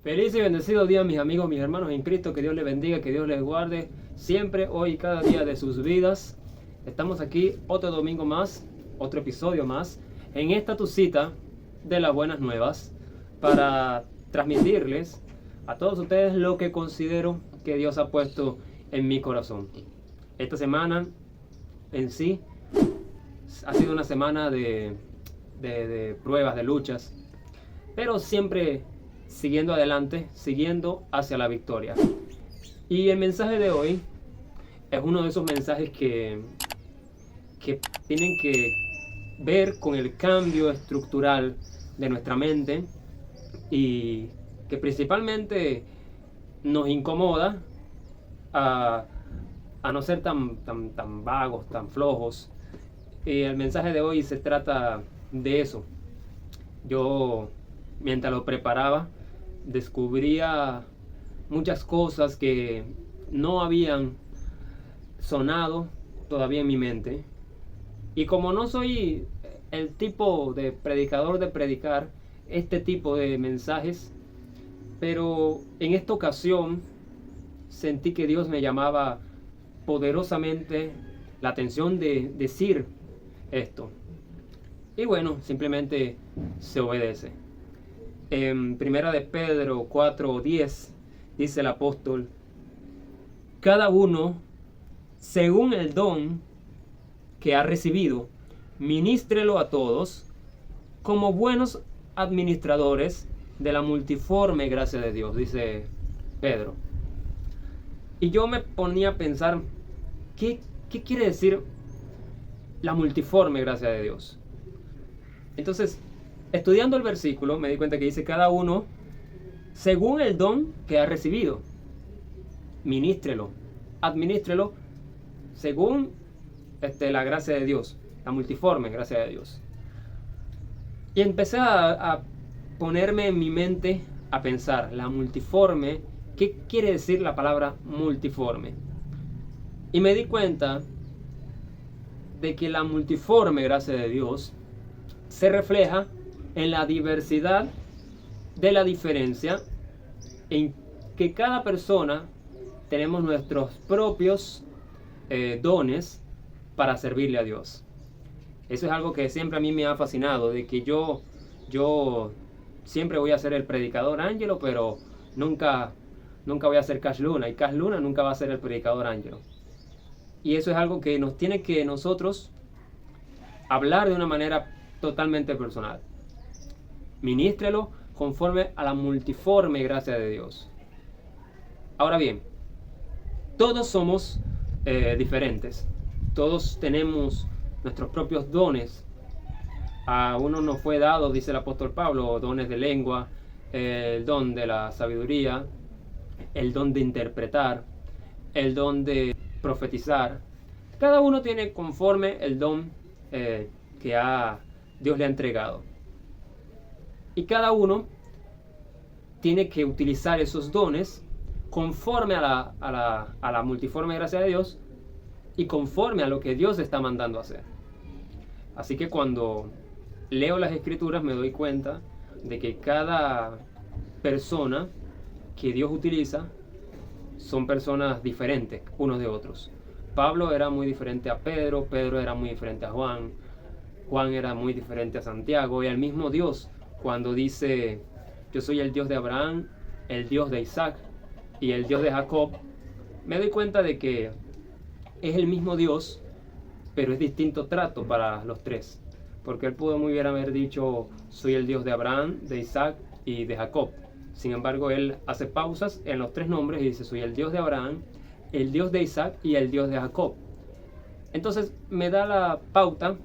Feliz y bendecido día, mis amigos, mis hermanos en Cristo. Que Dios les bendiga, que Dios les guarde siempre, hoy y cada día de sus vidas. Estamos aquí otro domingo más, otro episodio más, en esta tu cita de las buenas nuevas, para transmitirles a todos ustedes lo que considero que Dios ha puesto en mi corazón. Esta semana en sí ha sido una semana de pruebas, de luchas, pero siempre siguiendo adelante, siguiendo hacia la victoria. Y el mensaje de hoy es uno de esos mensajes que tienen que ver con el cambio estructural de nuestra mente y que principalmente nos incomoda a no ser tan vagos, tan flojos. Y el mensaje de hoy se trata de eso. Yo, mientras lo preparaba, descubría muchas cosas que no habían sonado todavía en mi mente. Y como no soy el tipo de predicador de predicar este tipo de mensajes, pero en esta ocasión sentí que Dios me llamaba poderosamente la atención de decir esto. Y bueno, simplemente se obedece. En Primera de Pedro 4:10 dice el apóstol: cada uno según el don que ha recibido, ministrelo a todos como buenos administradores de la multiforme gracia de Dios, dice Pedro. Y yo me ponía a pensar, ¿qué quiere decir la multiforme gracia de Dios? Entonces, estudiando el versículo, me di cuenta que dice cada uno según el don que ha recibido, ministrelo, administrelo según la gracia de Dios, la multiforme gracia de Dios. Y empecé a ponerme en mi mente a pensar, la multiforme, ¿qué quiere decir la palabra multiforme? Y me di cuenta de que la multiforme gracia de Dios se refleja en la diversidad de la diferencia, en que cada persona tenemos nuestros propios dones para servirle a Dios. Eso es algo que siempre a mí me ha fascinado, de que yo siempre voy a ser el predicador Ángelo, pero nunca voy a ser Cash Luna, y Cash Luna nunca va a ser el predicador Ángelo. Y eso es algo que nos tiene que nosotros hablar de una manera totalmente personal. Ministrelo conforme a la multiforme gracia de Dios. Ahora bien, todos somos diferentes. Todos tenemos nuestros propios dones. A uno nos fue dado, dice el apóstol Pablo, dones de lengua, el don de la sabiduría, el don de interpretar, el don de profetizar. Cada uno tiene conforme el don que Dios le ha entregado. Y cada uno tiene que utilizar esos dones conforme a la multiforme gracia de Dios y conforme a lo que Dios está mandando hacer. Así que cuando leo las Escrituras me doy cuenta de que cada persona que Dios utiliza son personas diferentes unos de otros. Pablo era muy diferente a Pedro, Pedro era muy diferente a Juan, Juan era muy diferente a Santiago, y al mismo Dios, cuando dice: yo soy el Dios de Abraham, el Dios de Isaac y el Dios de Jacob, me doy cuenta de que es el mismo Dios, pero es distinto trato para los tres. Porque él pudo muy bien haber dicho: soy el Dios de Abraham, de Isaac y de Jacob. Sin embargo, él hace pausas en los tres nombres y dice: soy el Dios de Abraham, el Dios de Isaac y el Dios de Jacob. Entonces me da la pauta,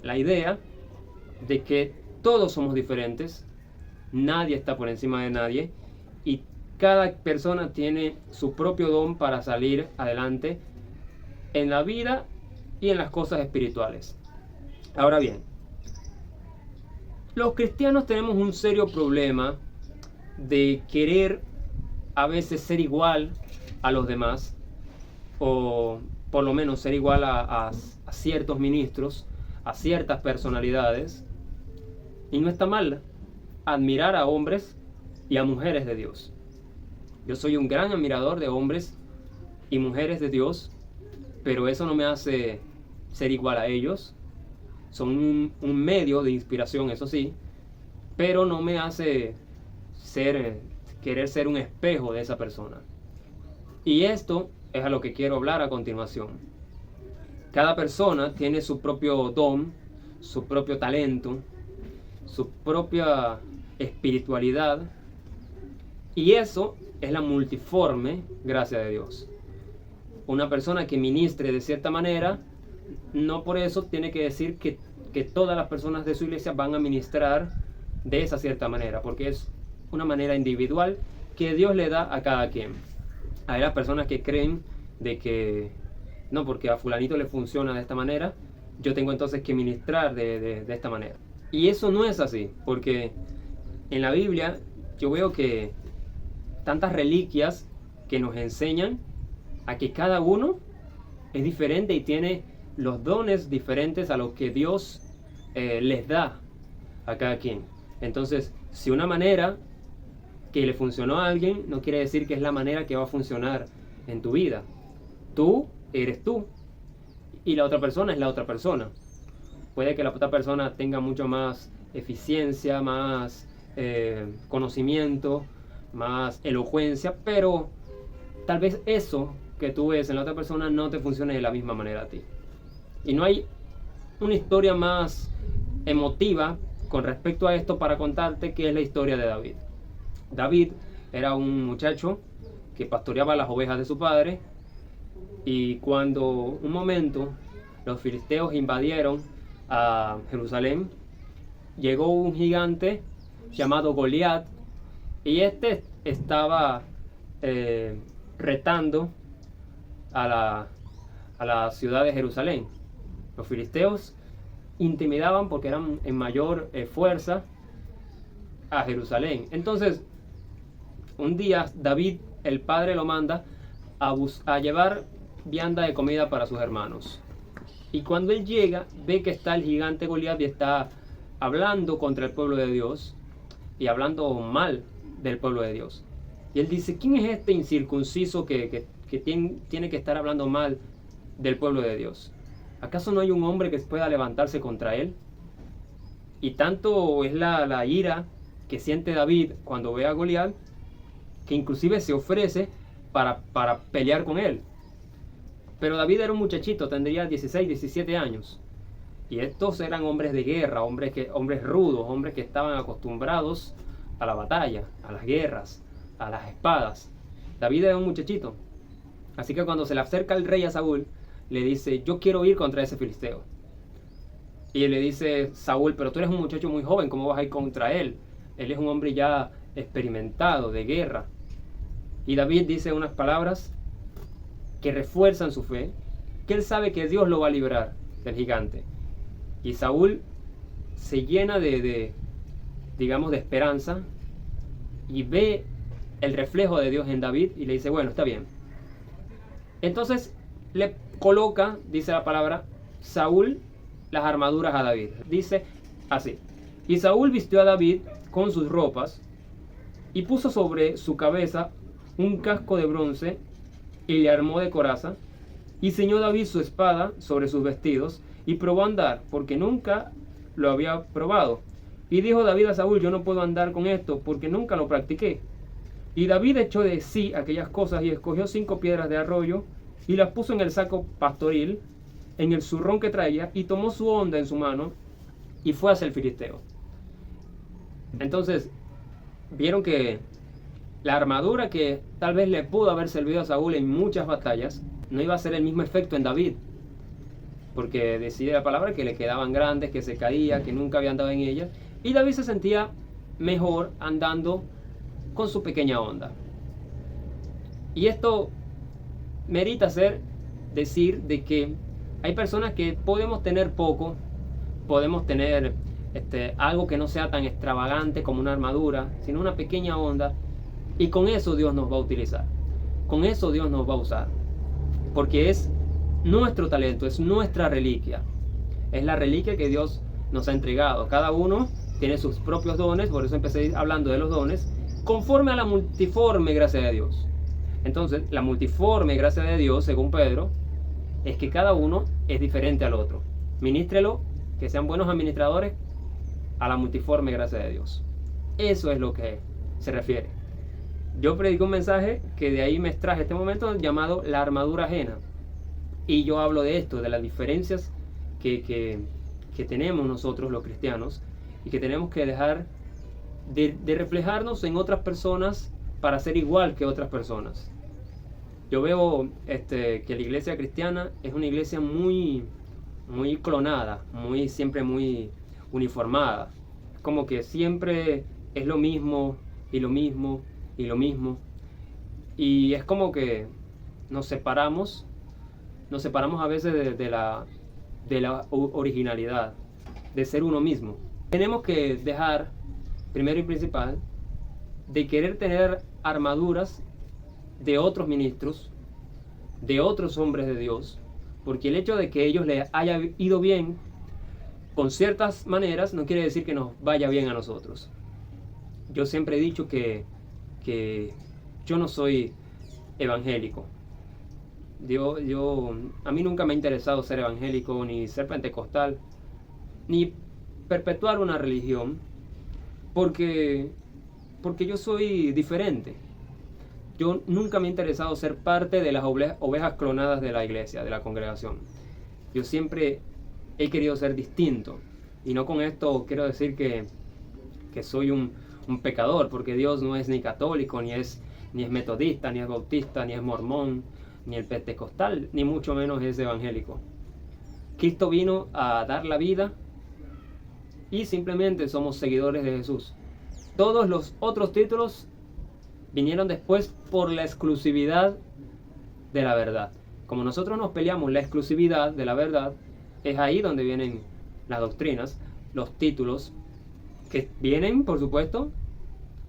la idea de que todos somos diferentes, nadie está por encima de nadie, y cada persona tiene su propio don para salir adelante en la vida y en las cosas espirituales. Ahora bien, los cristianos tenemos un serio problema de querer a veces ser igual a los demás, o por lo menos ser igual a ciertos ministros, a ciertas personalidades. Y no está mal admirar a hombres y a mujeres de Dios. Yo soy un gran admirador de hombres y mujeres de Dios, pero eso no me hace ser igual a ellos. Son un medio de inspiración, eso sí, pero no me hace querer ser un espejo de esa persona. Y esto es a lo que quiero hablar a continuación. Cada persona tiene su propio don, su propio talento, su propia espiritualidad, y eso es la multiforme gracia de Dios. Una persona que ministre de cierta manera, no por eso tiene que decir que todas las personas de su iglesia van a ministrar de esa cierta manera, porque es una manera individual que Dios le da a cada quien. Hay las personas que creen de que no, porque a fulanito le funciona de esta manera, yo tengo entonces que ministrar de esta manera. Y eso no es así, porque en la Biblia yo veo que tantas reliquias que nos enseñan a que cada uno es diferente y tiene los dones diferentes a los que Dios les da a cada quien. Entonces, si una manera que le funcionó a alguien, no quiere decir que es la manera que va a funcionar en tu vida. Tú eres tú y la otra persona es la otra persona. Puede que la otra persona tenga mucho más eficiencia, más conocimiento, más elocuencia, pero tal vez eso que tú ves en la otra persona no te funcione de la misma manera a ti. Y no hay una historia más emotiva con respecto a esto para contarte, que es la historia de David. David era un muchacho que pastoreaba las ovejas de su padre, y cuando un momento los filisteos invadieron a Jerusalén, llegó un gigante llamado Goliat, y este estaba retando a la ciudad de Jerusalén. Los filisteos intimidaban porque eran en mayor fuerza a Jerusalén. Entonces, un día David, el padre, lo manda a llevar vianda de comida para sus hermanos. Y cuando él llega, ve que está el gigante Goliat y está hablando contra el pueblo de Dios y hablando mal del pueblo de Dios. Y él dice: ¿quién es este incircunciso que tiene que estar hablando mal del pueblo de Dios? ¿Acaso no hay un hombre que pueda levantarse contra él? Y tanto es la ira que siente David cuando ve a Goliat, que inclusive se ofrece para pelear con él. Pero David era un muchachito, tendría 16, 17 años. Y estos eran hombres de guerra, hombres rudos, hombres que estaban acostumbrados a la batalla, a las guerras, a las espadas. David era un muchachito. Así que cuando se le acerca el rey a Saúl, le dice: yo quiero ir contra ese filisteo. Y le dice Saúl: pero tú eres un muchacho muy joven, ¿cómo vas a ir contra él? Él es un hombre ya experimentado de guerra. Y David dice unas palabras que refuerzan su fe, que él sabe que Dios lo va a librar del gigante. Y Saúl se llena de esperanza, y ve el reflejo de Dios en David y le dice: bueno, está bien. Entonces le coloca, dice la palabra, Saúl las armaduras a David. Dice así: y Saúl vistió a David con sus ropas y puso sobre su cabeza un casco de bronce y le armó de coraza, y ceñó David su espada sobre sus vestidos y probó a andar, porque nunca lo había probado. Y dijo David a Saúl: yo no puedo andar con esto porque nunca lo practiqué. Y David echó de sí aquellas cosas y escogió 5 piedras de arroyo y las puso en el saco pastoril, en el zurrón que traía, y tomó su honda en su mano y fue hacia el filisteo. Entonces, vieron que la armadura que tal vez le pudo haber servido a Saúl en muchas batallas, no iba a hacer el mismo efecto en David, porque decía la palabra que le quedaban grandes, que se caía, que nunca había andado en ellas, y David se sentía mejor andando con su pequeña honda. Y esto merita decir de que hay personas que podemos tener poco, podemos tener algo que no sea tan extravagante como una armadura, sino una pequeña honda, y con eso Dios nos va a utilizar, con eso Dios nos va a usar, porque es nuestro talento, es nuestra reliquia, es la reliquia que Dios nos ha entregado. Cada uno tiene sus propios dones, por eso empecé hablando de los dones, conforme a la multiforme gracia de Dios. Entonces, la multiforme gracia de Dios, según Pedro, es que cada uno es diferente al otro. Ministrelo, que sean buenos administradores a la multiforme gracia de Dios. Eso es lo que se refiere. Yo predico un mensaje que de ahí me extraje este momento llamado la armadura ajena. Y yo hablo de esto, de las diferencias que tenemos nosotros los cristianos y que tenemos que dejar de reflejarnos en otras personas para ser igual que otras personas. Yo veo que la iglesia cristiana es una iglesia muy clonada, siempre muy uniformada. Como que siempre es lo mismo y lo mismo y lo mismo. Y es como que nos separamos a veces de la originalidad, de ser uno mismo. Tenemos que dejar, primero y principal, de querer tener armaduras de otros ministros, de otros hombres de Dios, porque el hecho de que ellos les haya ido bien con ciertas maneras no quiere decir que nos vaya bien a nosotros. Yo siempre he dicho que yo no soy evangélico. A mí nunca me ha interesado ser evangélico, ni ser pentecostal, ni perpetuar una religión, porque yo soy diferente. Yo nunca me he interesado ser parte de las ovejas clonadas de la iglesia, de la congregación. Yo siempre he querido ser distinto. Y no con esto quiero decir que soy un pecador, porque Dios no es ni católico, ni es metodista, ni es bautista, ni es mormón, ni el pentecostal, ni mucho menos es evangélico. Cristo vino a dar la vida y simplemente somos seguidores de Jesús. Todos los otros títulos vinieron después por la exclusividad de la verdad. Como nosotros nos peleamos la exclusividad de la verdad, es ahí donde vienen las doctrinas, los títulos, que vienen, por supuesto,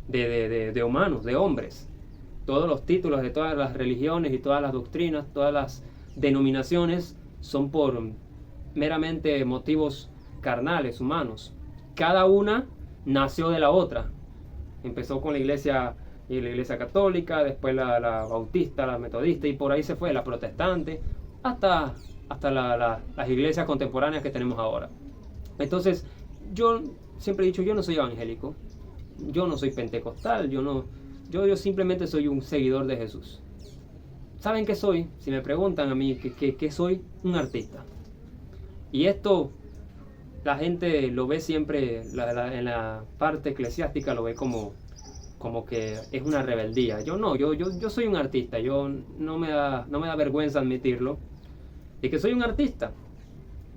de humanos, de hombres. Todos los títulos de todas las religiones y todas las doctrinas, todas las denominaciones son por meramente motivos carnales, humanos. Cada una nació de la otra. Empezó con la iglesia católica, después la bautista, la metodista, y por ahí se fue la protestante, hasta las iglesias contemporáneas que tenemos ahora. Entonces, yo siempre he dicho, yo no soy evangélico, yo no soy pentecostal, yo simplemente soy un seguidor de Jesús. ¿Saben qué soy? Si me preguntan a mí qué soy, un artista. Y esto la gente lo ve siempre, en la parte eclesiástica lo ve como que es una rebeldía. Yo soy un artista, no me da vergüenza admitirlo, de que soy un artista,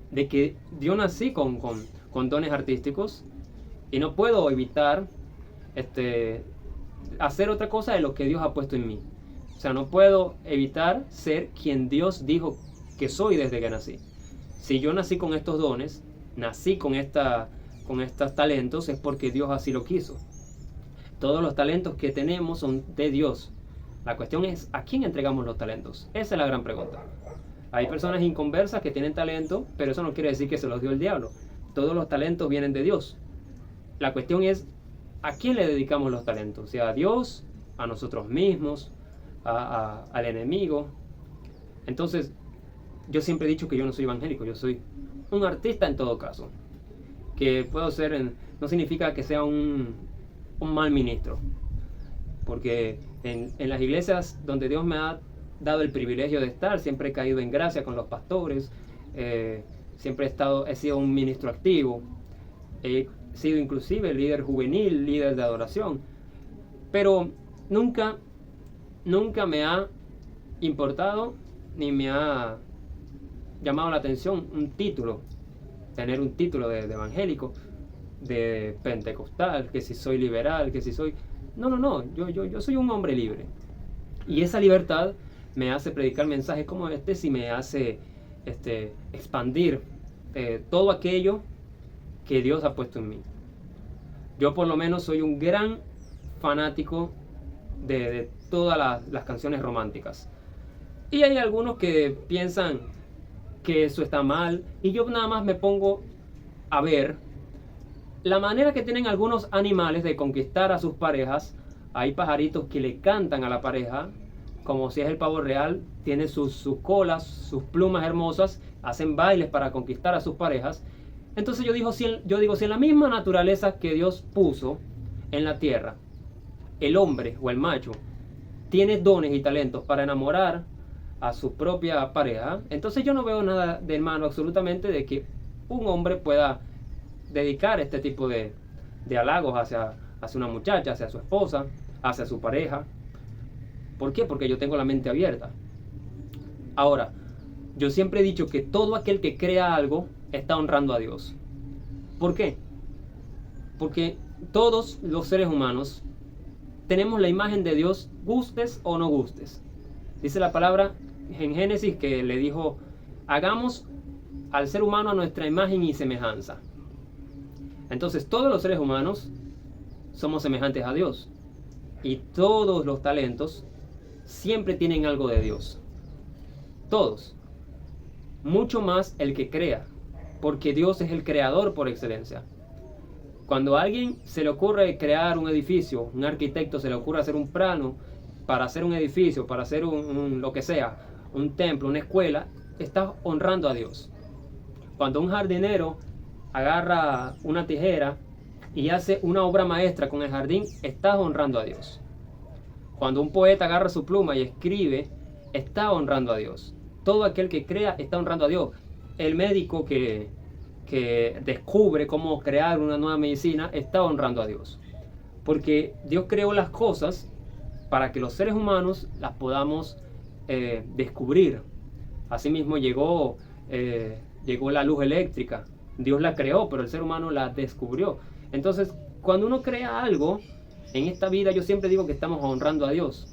de que yo nací con dones artísticos y no puedo evitar hacer otra cosa de lo que Dios ha puesto en mí. O sea, no puedo evitar ser quien Dios dijo que soy desde que nací. Si yo nací con estos dones, nací con estos talentos, es porque Dios así lo quiso. Todos los talentos que tenemos son de Dios. La cuestión es, ¿a quién entregamos los talentos? Esa es la gran pregunta. Hay personas inconversas que tienen talento, pero eso no quiere decir que se los dio el diablo. Todos los talentos vienen de Dios. La cuestión es, ¿a quién le dedicamos los talentos? O sea, a Dios, a nosotros mismos, al enemigo. Entonces, yo siempre he dicho que yo no soy evangélico, yo soy un artista en todo caso. Que puedo ser, no significa que sea un mal ministro. Porque en las iglesias donde Dios me ha dado el privilegio de estar, siempre he caído en gracia con los pastores, siempre he sido un ministro activo, he sido inclusive líder juvenil, líder de adoración, pero nunca me ha importado ni me ha llamado la atención tener un título de evangélico, de pentecostal, que si soy liberal, que si soy... No, yo soy un hombre libre. Y esa libertad me hace predicar mensajes como si me hace expandir todo aquello que Dios ha puesto en mí. Yo por lo menos soy un gran fanático de todas las canciones románticas. Y hay algunos que piensan que eso está mal, y yo nada más me pongo a ver la manera que tienen algunos animales de conquistar a sus parejas hay pajaritos que le cantan a la pareja, como si es el pavo real, tiene sus colas, sus plumas hermosas, hacen bailes para conquistar a sus parejas. Entonces yo digo, si en la misma naturaleza que Dios puso en la tierra, el hombre o el macho tiene dones y talentos para enamorar a su propia pareja, entonces yo no veo nada de malo absolutamente de que un hombre pueda dedicar este tipo de halagos hacia una muchacha, hacia su esposa, hacia su pareja. ¿Por qué? Porque yo tengo la mente abierta. Ahora, yo siempre he dicho que todo aquel que crea algo está honrando a Dios. ¿Por qué? Porque todos los seres humanos tenemos la imagen de Dios, gustes o no gustes. Dice la palabra en Génesis que le dijo, hagamos al ser humano a nuestra imagen y semejanza. Entonces todos los seres humanos somos semejantes a Dios. Y todos los talentos siempre tienen algo de Dios. Todos. Mucho más el que crea, porque Dios es el creador por excelencia. Cuando a alguien se le ocurre crear un edificio, un arquitecto se le ocurre hacer un plano para hacer un edificio, para hacer lo que sea, un templo, una escuela, está honrando a Dios. Cuando un jardinero agarra una tijera y hace una obra maestra con el jardín, está honrando a Dios. Cuando un poeta agarra su pluma y escribe, está honrando a Dios. Todo aquel que crea está honrando a Dios. El médico que descubre cómo crear una nueva medicina está honrando a Dios. Porque Dios creó las cosas para que los seres humanos las podamos descubrir. Asimismo llegó la luz eléctrica. Dios la creó, pero el ser humano la descubrió. Entonces, cuando uno crea algo en esta vida, yo siempre digo que estamos honrando a Dios.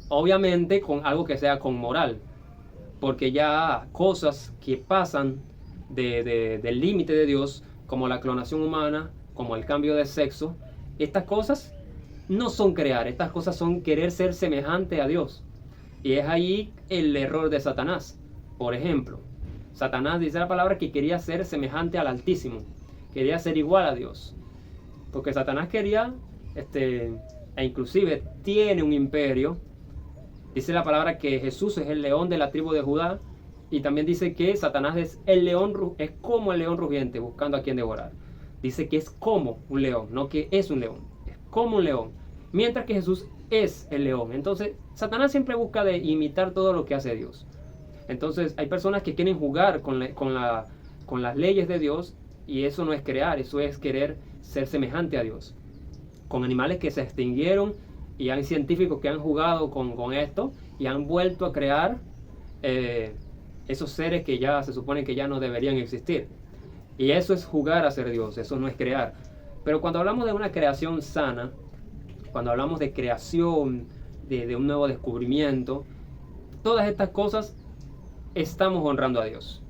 Obviamente con algo que sea con moral. Porque ya cosas que pasan del límite de Dios, como la clonación humana, como el cambio de sexo, estas cosas no son crear, estas cosas son querer ser semejante a Dios. Y es ahí el error de Satanás. Por ejemplo, Satanás dice la palabra que quería ser semejante al Altísimo, quería ser igual a Dios. Porque Satanás quería, e inclusive tiene un imperio. Dice la palabra que Jesús es el león de la tribu de Judá. Y también dice que Satanás es es como el león rugiente buscando a quien devorar. Dice que es como un león, no que es un león. Es como un león. Mientras que Jesús es el león. Entonces Satanás siempre busca de imitar todo lo que hace Dios. Entonces hay personas que quieren jugar con las leyes de Dios. Y eso no es crear, eso es querer ser semejante a Dios. Con animales que se extinguieron. Y hay científicos que han jugado con esto y han vuelto a crear esos seres que ya se supone que ya no deberían existir. Y eso es jugar a ser Dios, eso no es crear. Pero cuando hablamos de una creación sana, cuando hablamos de creación, de un nuevo descubrimiento, todas estas cosas estamos honrando a Dios.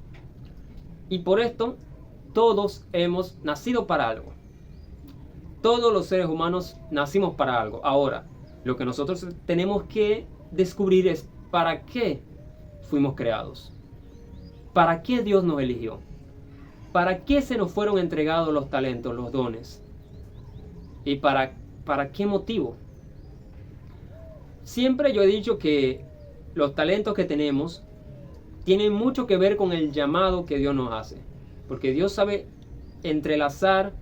Y por esto todos hemos nacido para algo. Todos los seres humanos nacimos para algo. Ahora, lo que nosotros tenemos que descubrir es para qué fuimos creados. ¿Para qué Dios nos eligió? ¿Para qué se nos fueron entregados los talentos, los dones? ¿Y para qué motivo? Siempre yo he dicho que los talentos que tenemos tienen mucho que ver con el llamado que Dios nos hace. Porque Dios sabe entrelazar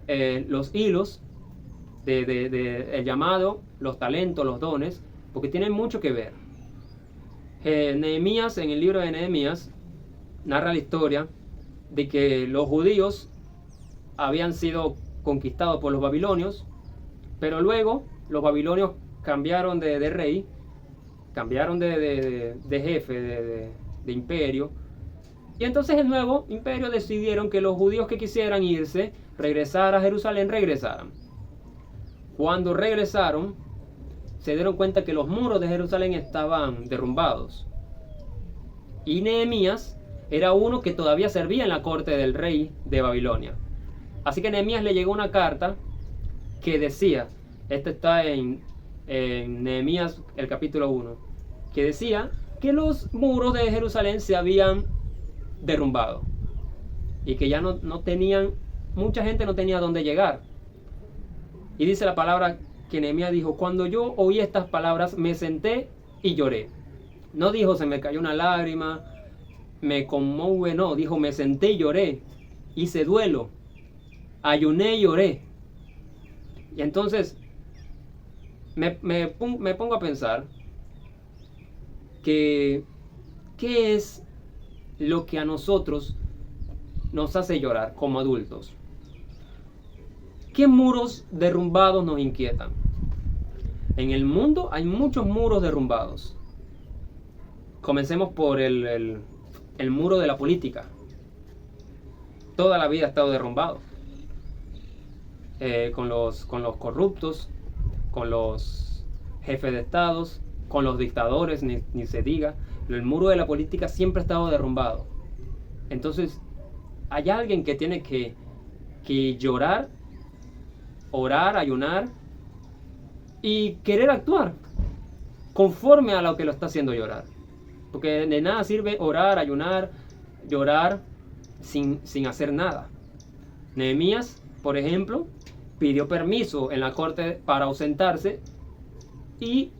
los hilos el llamado, los talentos, los dones, porque tienen mucho que ver. Nehemías, en el libro de Nehemías, narra la historia de que los judíos habían sido conquistados por los babilonios, pero luego los babilonios cambiaron de rey, cambiaron de jefe, de imperio, y entonces el nuevo imperio decidieron que los judíos que quisieran irse, regresar a Jerusalén, regresaran. Cuando regresaron, se dieron cuenta que los muros de Jerusalén estaban derrumbados. Y Nehemías era uno que todavía servía en la corte del rey de Babilonia. Así que a Nehemías le llegó una carta que decía, esto está en Nehemías el capítulo 1, que decía que los muros de Jerusalén se habían derrumbado y que ya no tenían, mucha gente no tenía dónde llegar. Y dice la palabra que Nehemías dijo, cuando yo oí estas palabras me senté y lloré. No dijo, se me cayó una lágrima, me conmove, no, dijo, me senté y lloré, hice duelo, ayuné y lloré. Y entonces me pongo a pensar que ¿qué es lo que a nosotros nos hace llorar como adultos? ¿Qué muros derrumbados nos inquietan? En el mundo hay muchos muros derrumbados. Comencemos por el muro de la política. Toda la vida ha estado derrumbado. Con los corruptos, con los jefes de estados, con los dictadores, ni se diga. El muro de la política siempre ha estado derrumbado. Entonces, hay alguien que tiene que llorar, orar, ayunar y querer actuar conforme a lo que lo está haciendo llorar. Porque de nada sirve orar, ayunar, llorar sin hacer nada. Nehemías, por ejemplo, pidió permiso en la corte para ausentarse y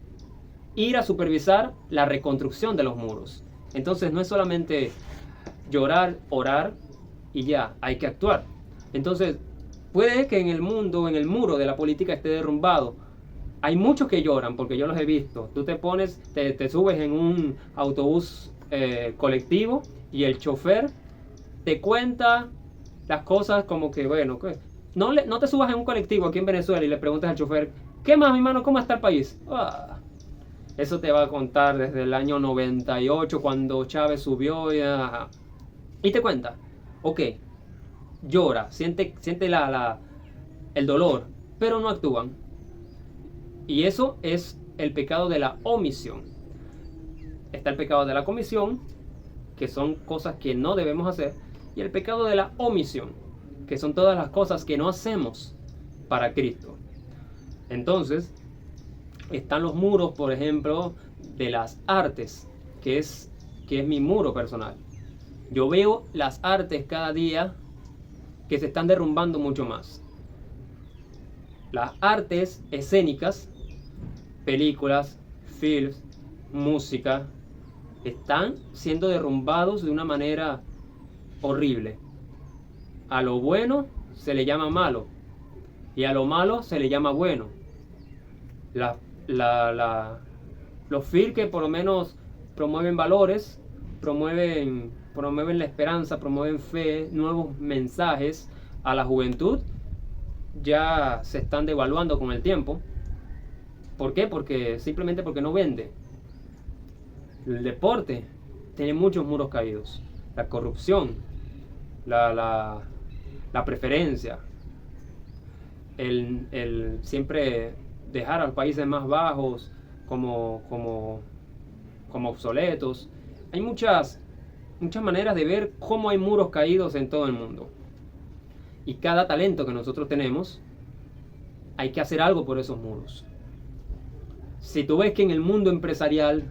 ir a supervisar la reconstrucción de los muros. Entonces no es solamente llorar, orar y ya, hay que actuar. Entonces puede que en el mundo, en el muro de la política esté derrumbado. Hay muchos que lloran porque yo los he visto. Tú te pones, te subes en un autobús colectivo y el chofer te cuenta las cosas como que, bueno, no te subas en un colectivo aquí en Venezuela y le preguntas al chofer, ¿qué más, mi hermano? ¿Cómo está el país? Eso te va a contar desde el año 98 cuando Chávez subió y te cuenta, ok, llora, siente el dolor, pero no actúan. Y eso es el pecado de la omisión. Está el pecado de la comisión, que son cosas que no debemos hacer, y el pecado de la omisión, que son todas las cosas que no hacemos para Cristo. Entonces, están los muros, por ejemplo, de las artes, que es mi muro personal. Yo veo las artes cada día que se están derrumbando mucho más. Las artes escénicas, películas, films, música, están siendo derrumbados de una manera horrible. A lo bueno se le llama malo y a lo malo se le llama bueno. Los films que por lo menos promueven valores, promueven la esperanza, promueven fe, nuevos mensajes a la juventud, ya se están devaluando con el tiempo. ¿Por qué? Simplemente porque no vende. El deporte tiene muchos muros caídos. La corrupción, la preferencia, el siempre dejar a los países más bajos como obsoletos. Hay muchas maneras de ver cómo hay muros caídos en todo el mundo. Y cada talento que nosotros tenemos, hay que hacer algo por esos muros. Si tú ves que en el mundo empresarial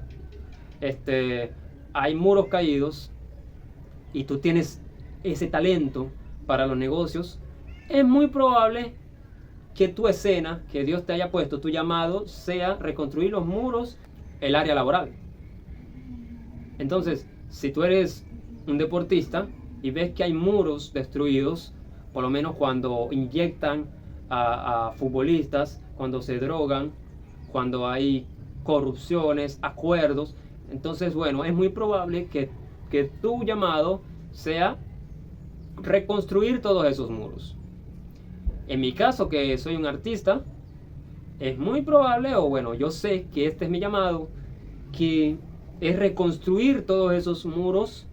hay muros caídos y tú tienes ese talento para los negocios, es muy probable que tu escena, que Dios te haya puesto, tu llamado, sea reconstruir los muros, el área laboral. Entonces, si tú eres un deportista y ves que hay muros destruidos, por lo menos cuando inyectan a futbolistas, cuando se drogan, cuando hay corrupciones, acuerdos, entonces, bueno, es muy probable que tu llamado sea reconstruir todos esos muros. En mi caso, que soy un artista, es muy probable, o bueno, yo sé que este es mi llamado, que es reconstruir todos esos muros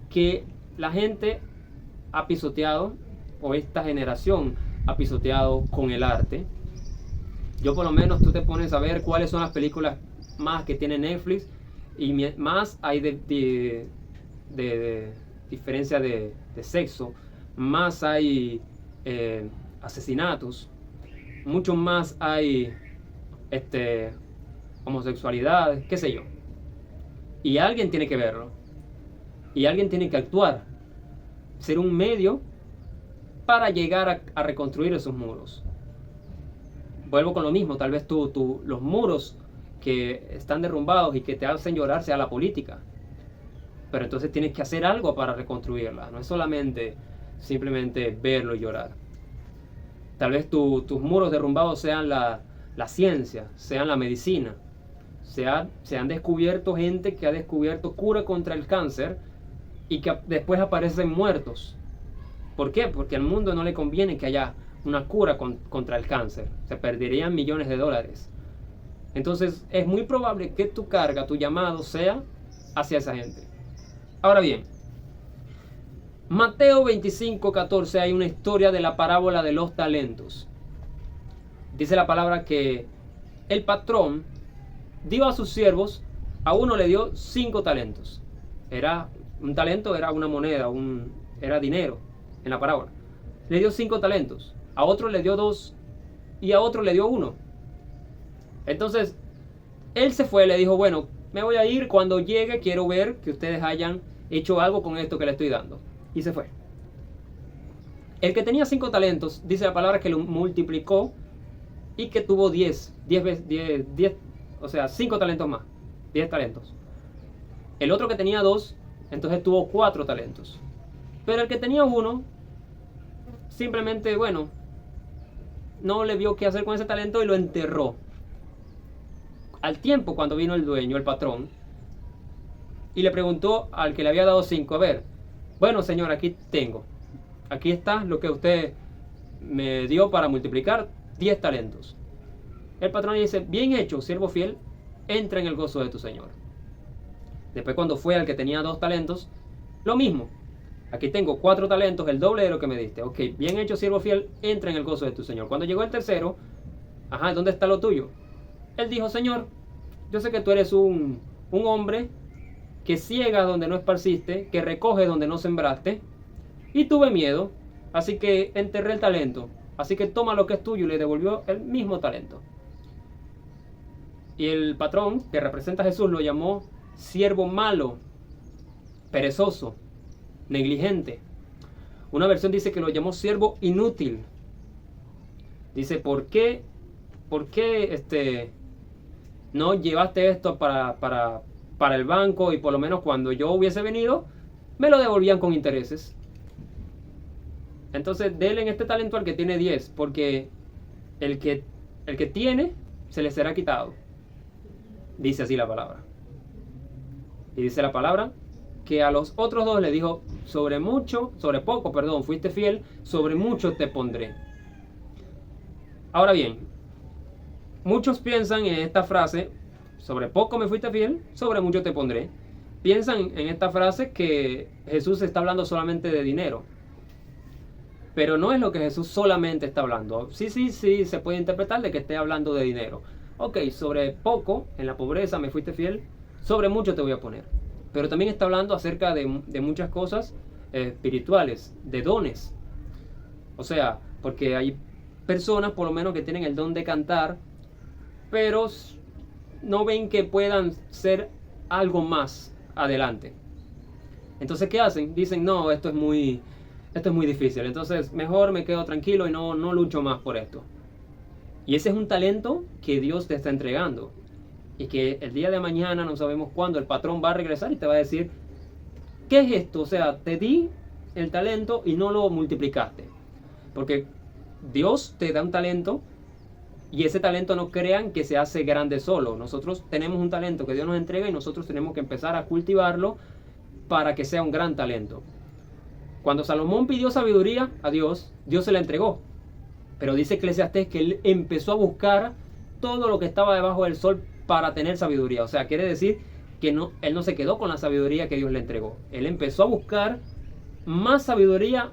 que la gente ha pisoteado, o esta generación ha pisoteado con el arte. Yo por lo menos, tú te pones a ver cuáles son las películas más que tiene Netflix, y más hay de diferencia de sexo, más hay asesinatos, mucho más hay homosexualidad, qué sé yo. Y alguien tiene que verlo, y alguien tiene que actuar, ser un medio para llegar a reconstruir esos muros. vuelvo con lo mismo, tal vez los muros que están derrumbados y que te hacen llorar sea la política. Pero entonces tienes que hacer algo para reconstruirla. No es solamente simplemente verlo y llorar. Tal vez tus muros derrumbados sean la ciencia, sean la medicina. Se han descubierto gente que ha descubierto cura contra el cáncer y que después aparecen muertos. ¿Por qué? Porque al mundo no le conviene que haya una cura contra el cáncer. Se perderían millones de dólares. Entonces es muy probable que tu carga, tu llamado sea hacia esa gente. Ahora bien, Mateo 25:14 hay una historia de la parábola de los talentos. Dice la palabra que el patrón dio a sus siervos, a uno le dio 5 talentos. Un talento era una moneda, era dinero en la parábola. Le dio 5 talentos, a otro le dio 2 y a otro le dio 1. Entonces, él se fue, le dijo, bueno, me voy a ir, cuando llegue quiero ver que ustedes hayan hecho algo con esto que le estoy dando. Y se fue. El que tenía 5 talentos, dice la palabra que lo multiplicó y que tuvo 10, o sea, 5 talentos más, 10 talentos. El otro que tenía 2, entonces tuvo 4 talentos. Pero el que tenía 1, simplemente, bueno, no le vio qué hacer con ese talento y lo enterró. Al tiempo, cuando vino el dueño, el patrón, y le preguntó al que le había dado 5, a ver, bueno señor, aquí está lo que usted me dio para multiplicar 10 talentos. El patrón le dice, bien hecho, siervo fiel, entra en el gozo de tu señor. Después cuando fue al que tenía 2 talentos, lo mismo. Aquí tengo 4 talentos, el doble de lo que me diste. Ok, bien hecho, siervo fiel, entra en el gozo de tu señor. Cuando llegó el tercero, ajá, ¿dónde está lo tuyo? Él dijo, señor, yo sé que tú eres un hombre que ciega donde no esparciste, que recoge donde no sembraste, y tuve miedo, así que enterré el talento. Así que toma lo que es tuyo, y le devolvió el mismo talento. Y el patrón, que representa a Jesús, lo llamó siervo malo, perezoso, negligente. Una versión dice que lo llamó siervo inútil. Dice, ¿por qué no llevaste esto para el banco y por lo menos cuando yo hubiese venido, me lo devolvían con intereses? Entonces, denle en este talento al que tiene 10, porque el que tiene, se le será quitado. Dice así la palabra. Y dice la palabra que a los otros 2 le dijo, sobre poco, fuiste fiel, sobre mucho te pondré. Ahora bien, muchos piensan en esta frase, sobre poco me fuiste fiel, sobre mucho te pondré. Piensan en esta frase que Jesús está hablando solamente de dinero. Pero no es lo que Jesús solamente está hablando. Sí, se puede interpretar de que esté hablando de dinero. Ok, sobre poco, en la pobreza me fuiste fiel, sobre mucho te voy a poner. Pero también está hablando acerca de muchas cosas espirituales, de dones. O sea, porque hay personas por lo menos que tienen el don de cantar, pero no ven que puedan ser algo más adelante. Entonces, ¿qué hacen? Dicen, no, esto es muy difícil, entonces mejor me quedo tranquilo y no lucho más por esto. Y ese es un talento que Dios te está entregando. Y que el día de mañana, no sabemos cuándo, el patrón va a regresar y te va a decir, ¿qué es esto? O sea, te di el talento y no lo multiplicaste. Porque Dios te da un talento y ese talento no crean que se hace grande solo. Nosotros tenemos un talento que Dios nos entrega y nosotros tenemos que empezar a cultivarlo para que sea un gran talento. Cuando Salomón pidió sabiduría a Dios, Dios se la entregó. Pero dice Eclesiastés que él empezó a buscar todo lo que estaba debajo del sol para tener sabiduría. O sea, quiere decir que él no se quedó con la sabiduría que Dios le entregó. Él empezó a buscar más sabiduría,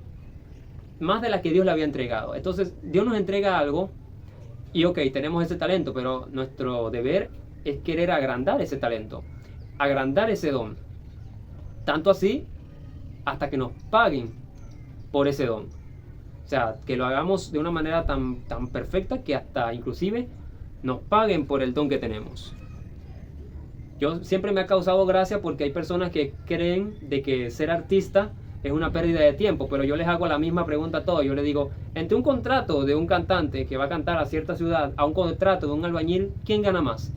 más de la que Dios le había entregado. Entonces, Dios nos entrega algo y ok, tenemos ese talento, pero nuestro deber es querer agrandar ese talento, agrandar ese don. Tanto así, hasta que nos paguen por ese don. O sea, que lo hagamos de una manera tan perfecta que hasta inclusive nos paguen por el don que tenemos. Yo siempre me ha causado gracia porque hay personas que creen de que ser artista es una pérdida de tiempo, pero yo les hago la misma pregunta a todos. Yo les digo, entre un contrato de un cantante que va a cantar a cierta ciudad a un contrato de un albañil, ¿quién gana más?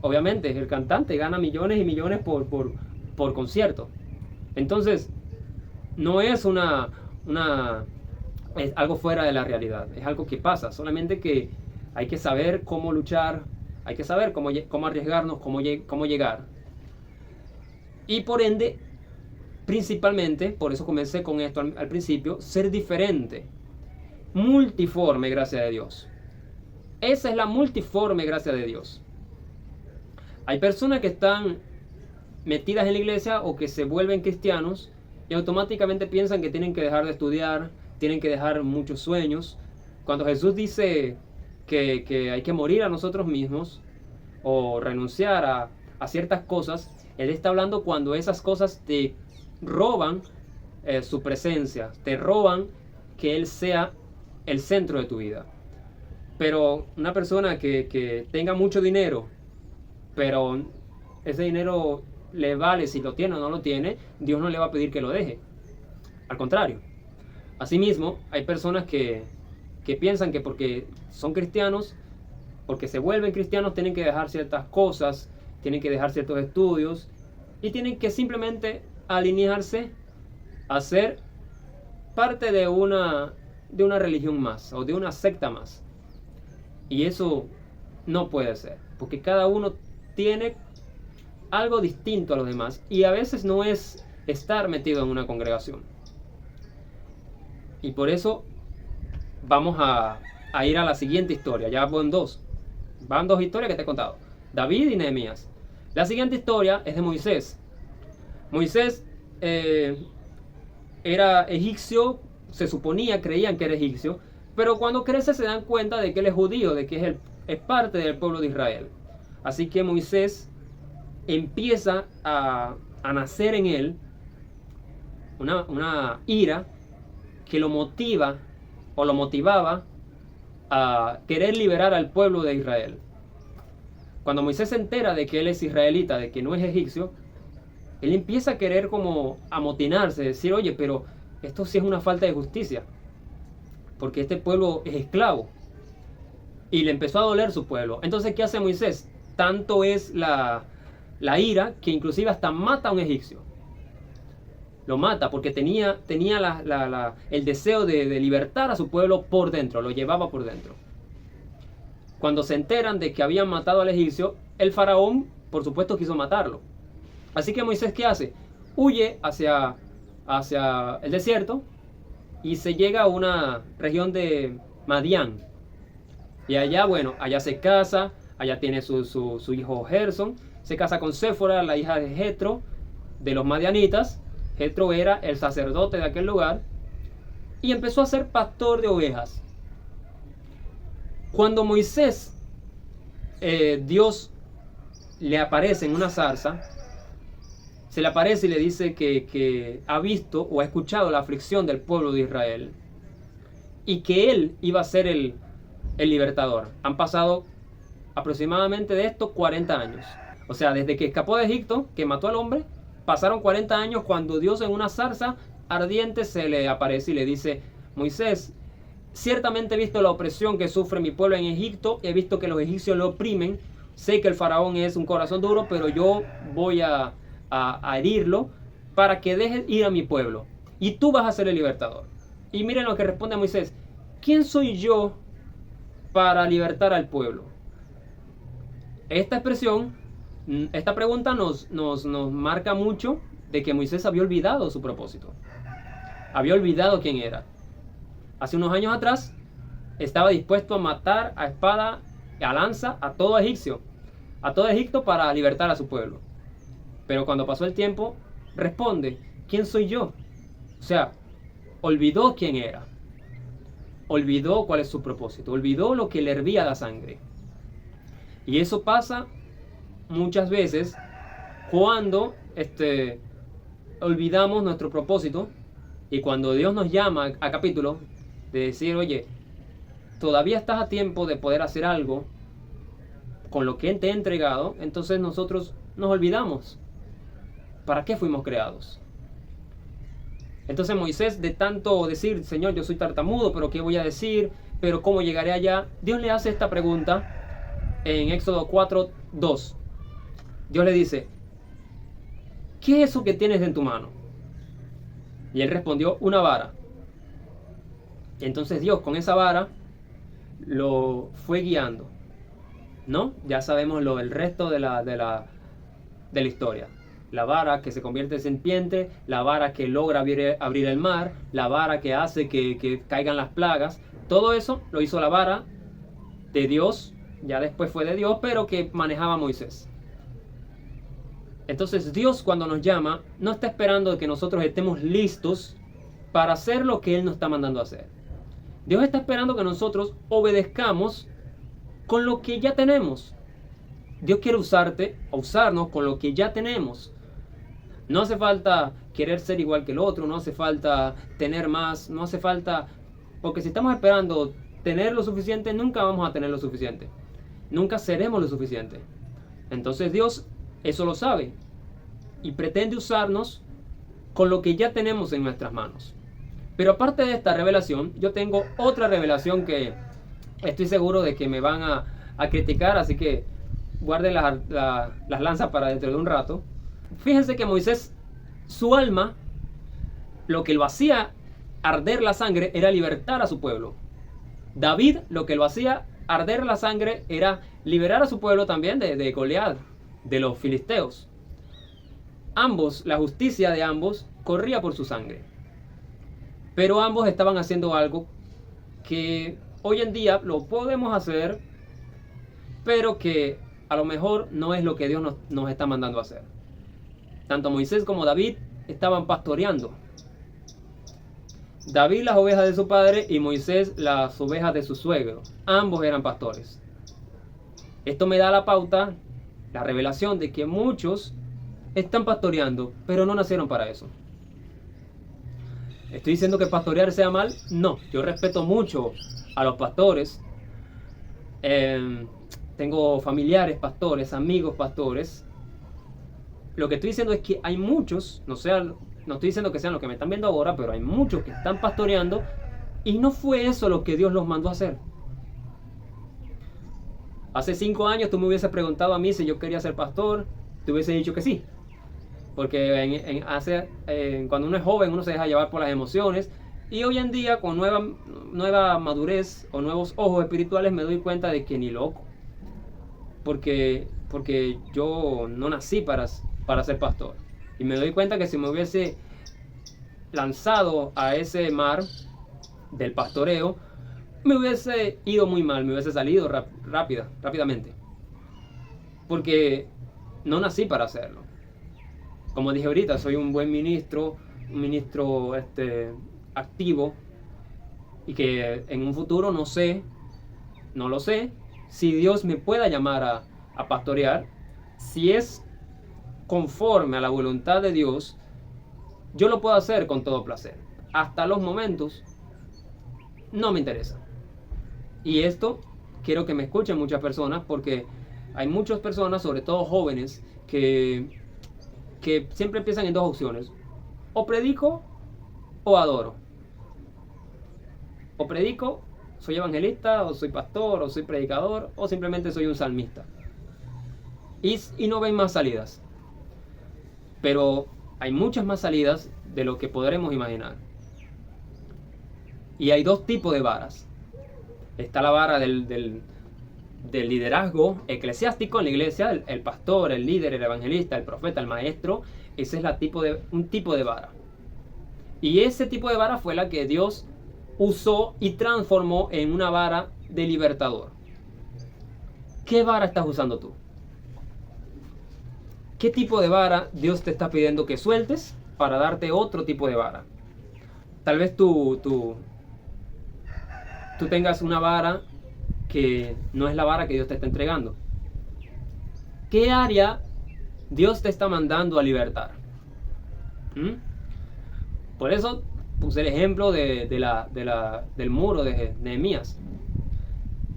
Obviamente, el cantante gana millones y millones por concierto. Entonces, no es es algo fuera de la realidad, es algo que pasa, solamente que hay que saber cómo luchar, hay que saber cómo arriesgarnos, cómo llegar. Y por ende, principalmente, por eso comencé con esto al principio, ser diferente, multiforme, gracias a Dios. Esa es la multiforme gracia de Dios. Hay personas que están metidas en la iglesia o que se vuelven cristianos y automáticamente piensan que tienen que dejar de estudiar, tienen que dejar muchos sueños. Cuando Jesús dice que hay que morir a nosotros mismos o renunciar a ciertas cosas, Él está hablando cuando esas cosas te roban su presencia, te roban que Él sea el centro de tu vida. Pero una persona que tenga mucho dinero, pero ese dinero le vale si lo tiene o no lo tiene, Dios no le va a pedir que lo deje. Al contrario. Asimismo, hay personas que piensan que porque son cristianos, porque se vuelven cristianos, tienen que dejar ciertas cosas, tienen que dejar ciertos estudios y tienen que simplemente alinearse a ser parte de una religión más o de una secta más. Y eso no puede ser, porque cada uno tiene algo distinto a los demás y a veces no es estar metido en una congregación. Y por eso vamos a ir a la siguiente historia. Ya van dos historias que te he contado, David y Nehemías. La siguiente historia es de Moisés. Moisés era egipcio, se suponía, creían que era egipcio, pero cuando crece se dan cuenta de que él es judío, de que es parte del pueblo de Israel. Así que Moisés empieza a nacer en él una ira que lo motiva o lo motivaba a querer liberar al pueblo de Israel. Cuando Moisés se entera de que él es israelita, de que no es egipcio, él empieza a querer como amotinarse, decir, oye, pero esto sí es una falta de justicia, porque este pueblo es esclavo. Y le empezó a doler su pueblo. Entonces, ¿qué hace Moisés? Tanto es la ira que inclusive hasta mata a un egipcio. Lo mata porque tenía el deseo de libertar a su pueblo por dentro, lo llevaba por dentro. Cuando se enteran de que habían matado al egipcio, el faraón, por supuesto, quiso matarlo. Así que Moisés, ¿qué hace? Huye hacia el desierto y se llega a una región de Madián. Y allá, bueno, allá se casa, allá tiene su hijo Gerson, se casa con Séfora, la hija de Jetro, de los madianitas. Jetro era el sacerdote de aquel lugar y empezó a ser pastor de ovejas. Cuando Moisés, Dios le aparece en una zarza, se le aparece y le dice que ha visto o ha escuchado la aflicción del pueblo de Israel y que él iba a ser el libertador. Han pasado aproximadamente de esto 40 años. O sea, desde que escapó de Egipto, que mató al hombre, pasaron 40 años cuando Dios en una zarza ardiente se le aparece y le dice, Moisés, ciertamente he visto la opresión que sufre mi pueblo en Egipto, he visto que los egipcios lo oprimen, sé que el faraón es un corazón duro, pero yo voy a herirlo para que deje ir a mi pueblo y tú vas a ser el libertador. Y miren lo que responde Moisés, ¿quién soy yo para libertar al pueblo? Esta expresión, esta pregunta nos marca mucho de que Moisés había olvidado su propósito, había olvidado quién era. Hace unos años atrás estaba dispuesto a matar a espada, a lanza, a todo egipcio, a todo Egipto para libertar a su pueblo. Pero cuando pasó el tiempo, responde, ¿quién soy yo? O sea, olvidó quién era, olvidó cuál es su propósito, olvidó lo que le hervía la sangre. Y eso pasa muchas veces cuando olvidamos nuestro propósito y cuando Dios nos llama a capítulo de decir, oye, todavía estás a tiempo de poder hacer algo con lo que Él te ha entregado, entonces nosotros nos olvidamos. ¿Para qué fuimos creados? Entonces Moisés, de tanto decir, Señor, yo soy tartamudo, pero ¿qué voy a decir? Pero ¿cómo llegaré allá? Dios le hace esta pregunta en Éxodo 4:2. Dios le dice, ¿qué es eso que tienes en tu mano? Y él respondió, una vara. Y entonces Dios con esa vara lo fue guiando, ¿no? Ya sabemos el resto de la historia. La vara que se convierte en serpiente, la vara que logra abrir el mar, la vara que hace que caigan las plagas. Todo eso lo hizo la vara de Dios, ya después fue de Dios, pero que manejaba Moisés. Entonces Dios, cuando nos llama, no está esperando que nosotros estemos listos para hacer lo que Él nos está mandando a hacer. Dios está esperando que nosotros obedezcamos con lo que ya tenemos. Dios quiere usarnos con lo que ya tenemos. No hace falta querer ser igual que el otro, no hace falta tener más, no hace falta... Porque si estamos esperando tener lo suficiente, nunca vamos a tener lo suficiente. Nunca seremos lo suficiente. Entonces Dios eso lo sabe y pretende usarnos con lo que ya tenemos en nuestras manos. Pero aparte de esta revelación, yo tengo otra revelación que estoy seguro de que me van a criticar, así que guarden las lanzas para dentro de un rato. Fíjense que Moisés, su alma, lo que lo hacía arder la sangre era libertar a su pueblo. David, lo que lo hacía arder la sangre era liberar a su pueblo también de Goliat, de los filisteos. Ambos, la justicia de ambos corría por su sangre. Pero ambos estaban haciendo algo que hoy en día lo podemos hacer, pero que a lo mejor no es lo que Dios nos está mandando a hacer. Tanto Moisés como David estaban pastoreando. David las ovejas de su padre y Moisés las ovejas de su suegro. Ambos eran pastores. Esto me da la pauta, la revelación de que muchos están pastoreando, pero no nacieron para eso. ¿Estoy diciendo que pastorear sea mal? No, yo respeto mucho a los pastores. Tengo familiares pastores, amigos pastores. Lo que estoy diciendo es que hay muchos, no estoy diciendo que sean los que me están viendo ahora, pero hay muchos que están pastoreando y no fue eso lo que Dios los mandó a hacer. Hace 5 años tú me hubieses preguntado a mí si yo quería ser pastor, te hubiese dicho que sí. Porque cuando uno es joven uno se deja llevar por las emociones y hoy en día con nueva madurez o nuevos ojos espirituales me doy cuenta de que ni loco. Porque yo no nací para ser pastor. Y me doy cuenta que si me hubiese lanzado a ese mar del pastoreo, me hubiese ido muy mal, me hubiese salido rápidamente. Porque no nací para hacerlo. Como dije ahorita, soy un buen ministro, activo, y que en un futuro no lo sé, si Dios me pueda llamar a pastorear. Si es conforme a la voluntad de Dios, yo lo puedo hacer con todo placer. Hasta los momentos no me interesa. Y esto quiero que me escuchen muchas personas, porque hay muchas personas, sobre todo jóvenes, que siempre piensan en 2 opciones: o predico o adoro. O predico, soy evangelista, o soy pastor, o soy predicador, o simplemente soy un salmista. Y no ven más salidas. Pero hay muchas más salidas de lo que podremos imaginar. Y hay 2 tipos de varas. Está la vara del liderazgo eclesiástico en la iglesia, el pastor, el líder, el evangelista, el profeta, el maestro. Ese es un tipo de vara. Y ese tipo de vara fue la que Dios usó y transformó en una vara de libertador. ¿Qué vara estás usando tú? ¿Qué tipo de vara Dios te está pidiendo que sueltes para darte otro tipo de vara? Tal vez tú tengas una vara que no es la vara que Dios te está entregando. ¿Qué área Dios te está mandando a libertar? Por eso puse el ejemplo del muro de Nehemías.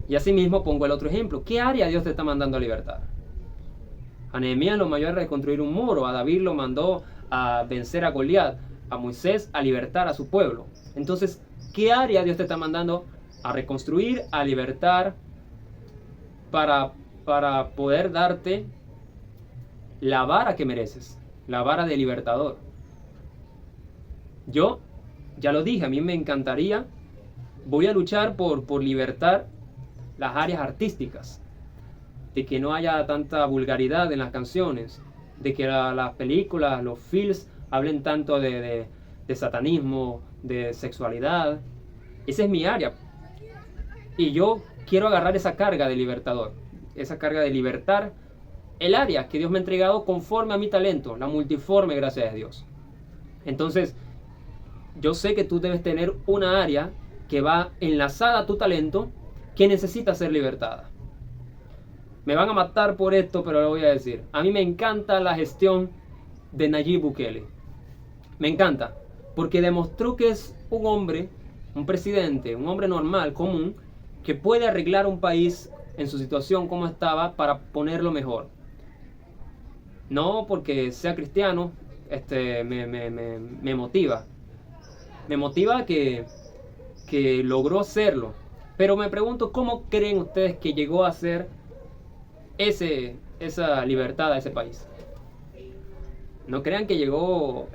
Y así mismo pongo el otro ejemplo. ¿Qué área Dios te está mandando a libertar? A Nehemías lo mandó a reconstruir un muro. A David lo mandó a vencer a Goliat. a Moisés a libertar a su pueblo. Entonces, ¿qué área Dios te está mandando a reconstruir, a libertar, para poder darte la vara que mereces, la vara de libertador? Yo, ya lo dije, a mí me encantaría, voy a luchar por libertar las áreas artísticas, de que no haya tanta vulgaridad en las canciones, de que las películas, los films hablen tanto de satanismo, de sexualidad. Esa es mi área. Y yo quiero agarrar esa carga de libertador, esa carga de libertar el área que Dios me ha entregado conforme a mi talento, la multiforme gracia de Dios. Entonces, yo sé que tú debes tener una área que va enlazada a tu talento, que necesita ser libertada. Me van a matar por esto, pero lo voy a decir. A mí me encanta la gestión de Nayib Bukele. Me encanta, porque demostró que es un hombre, un presidente, un hombre normal, común, que puede arreglar un país en su situación como estaba para ponerlo mejor. No porque sea cristiano, me motiva. Me motiva que logró hacerlo. Pero me pregunto, ¿cómo creen ustedes que llegó a ser esa libertad a ese país? No crean que llegó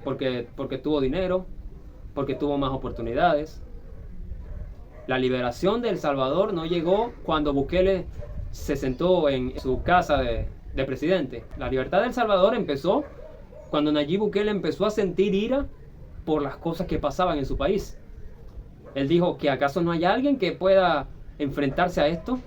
porque tuvo dinero, porque tuvo más oportunidades. La liberación de El Salvador no llegó cuando Bukele se sentó en su casa de presidente. La libertad de El Salvador empezó cuando Nayib Bukele empezó a sentir ira por las cosas que pasaban en su país. Él dijo que ¿acaso no hay alguien que pueda enfrentarse a esto?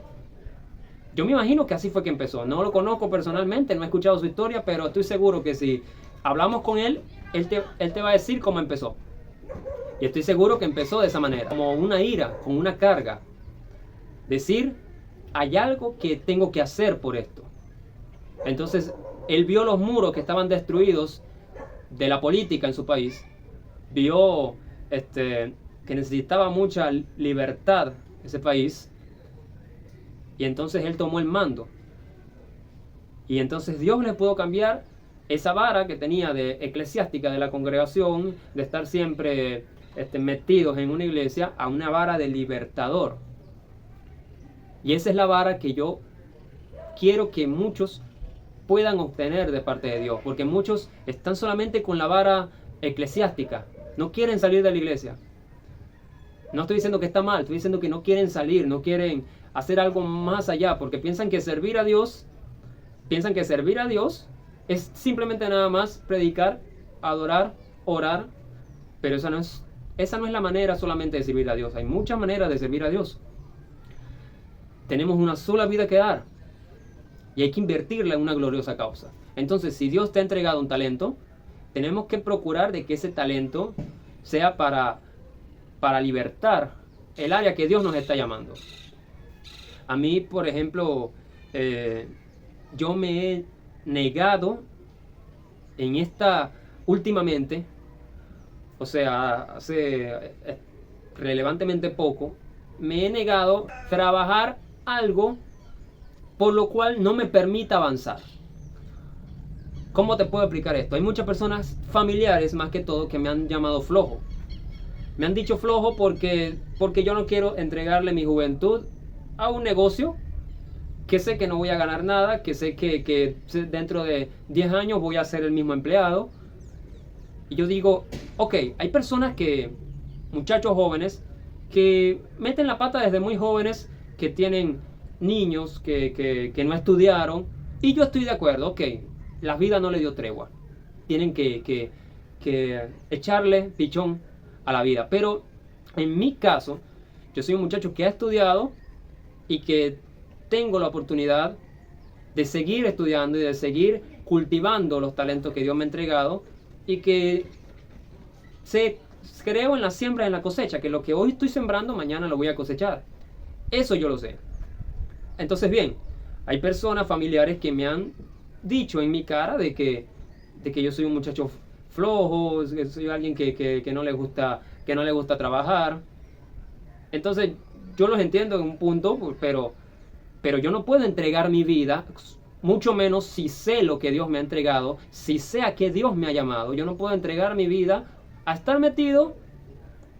Yo me imagino que así fue que empezó. No lo conozco personalmente, no he escuchado su historia, pero estoy seguro que si hablamos con él te va a decir cómo empezó. Y estoy seguro que empezó de esa manera, como una ira, con una carga. Decir, hay algo que tengo que hacer por esto. Entonces, él vio los muros que estaban destruidos de la política en su país. Vio que necesitaba mucha libertad ese país. Y entonces él tomó el mando. Y entonces Dios le pudo cambiar esa vara que tenía de eclesiástica de la congregación, de estar siempre metidos en una iglesia, a una vara de libertador. Y esa es la vara que yo quiero que muchos puedan obtener de parte de Dios, porque muchos están solamente con la vara eclesiástica, no quieren salir de la iglesia. No estoy diciendo que está mal, estoy diciendo que no quieren salir, no quieren hacer algo más allá, porque piensan que servir a Dios es simplemente nada más predicar, adorar, orar, pero esa no es la manera solamente de servir a Dios. Hay muchas maneras de servir a Dios. Tenemos una sola vida que dar y hay que invertirla en una gloriosa causa. Entonces, si Dios te ha entregado un talento, tenemos que procurar de que ese talento sea para libertar el área que Dios nos está llamando. A mí, por ejemplo, yo me he negado últimamente, o sea, hace relevantemente poco, me he negado a trabajar algo por lo cual no me permita avanzar. ¿Cómo te puedo explicar esto? Hay muchas personas familiares, más que todo, que me han llamado flojo. Me han dicho flojo porque yo no quiero entregarle mi juventud a un negocio que sé que no voy a ganar nada, que sé que dentro de 10 años voy a ser el mismo empleado. Y yo digo, ok, hay personas muchachos jóvenes, que meten la pata desde muy jóvenes, que tienen niños que no estudiaron, y yo estoy de acuerdo, ok, la vida no le dio tregua. Tienen que echarle pichón a la vida. Pero en mi caso, yo soy un muchacho que ha estudiado y que tengo la oportunidad de seguir estudiando y de seguir cultivando los talentos que Dios me ha entregado, y que creo en la siembra y en la cosecha, que lo que hoy estoy sembrando, mañana lo voy a cosechar. Eso yo lo sé. Entonces, bien, hay personas familiares que me han dicho en mi cara de que yo soy un muchacho flojo, que soy alguien que no le gusta trabajar. Entonces, yo los entiendo en un punto, pero yo no puedo entregar mi vida mucho menos si sé lo que Dios me ha entregado, si sé a qué Dios me ha llamado. Yo no puedo entregar mi vida a estar metido,